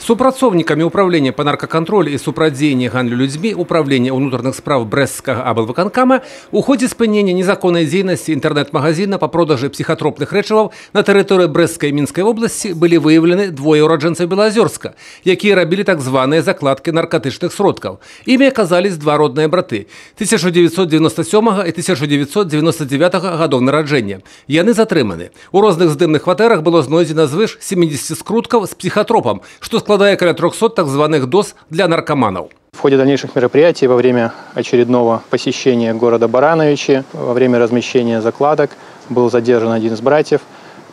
Супрацоўнікамі управлення по наркоконтролю і супрадзеяння гандлю людзьмі управлення ўнутраных справ Брэсцкага аблвыканкама у ходе спынення незаконнай дзейнасці інтэрнэт-магазина по продажы психотропных рэчываў на тэрыторыі Брэсцкай і Мінскай обласці былі выяўлены двое ураджэнцаў Белаазёрска, якія рабілі так званыя закладкі наркотычных сродкаў. Імі аказались два родныя браты 1997 і 1999 гадоў нараджэння. Яны затрыманы. У розных здымных кватэрах было знойдзена звыш 70 скруткаў з психотропам, што складае каля 300 так званых доз для наркоманов. В ходе дальнейших мероприятий во время очередного посещения города Барановичи, во время размещения закладок, был задержан один из братьев.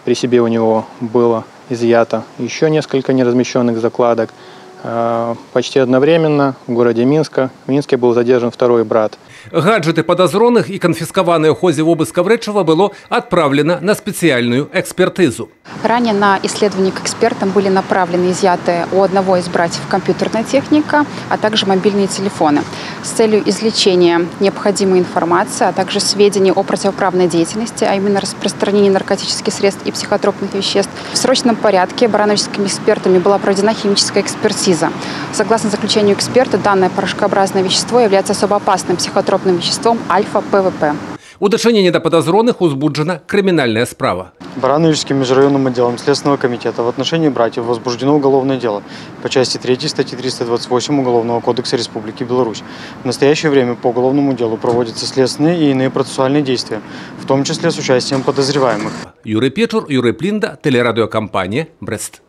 При себе у него было изъято еще несколько неразмещенных закладок. Почти одновременно в городе Минске был задержан второй брат. Гаджеты подозренных и конфискованные в ходе обыска рэчыва было отправлено на специальную экспертизу. Ранее на исследование к экспертам были направлены изъятые у одного из братьев компьютерная техника, а также мобильные телефоны с целью извлечения необходимой информации, а также сведений о противоправной деятельности, а именно распространении наркотических средств и психотропных веществ. В срочном порядке барановичскими экспертами была проведена химическая экспертиза. Согласно заключению эксперта, данное порошкообразное вещество является особо опасным психотропным веществом альфа-ПВП. У дачынення да падазроных узбуджена криминальная справа. Барановичским межрайонным отделом Следственного комитета в отношении братьев возбуждено уголовное дело по части 3 статьи 328 Уголовного кодекса Республики Беларусь. В настоящее время по уголовному делу проводятся следственные и иные процессуальные действия, в том числе с участием подозреваемых. Юрий Печур, Юрий Плинда, телерадиокомпания «Брест».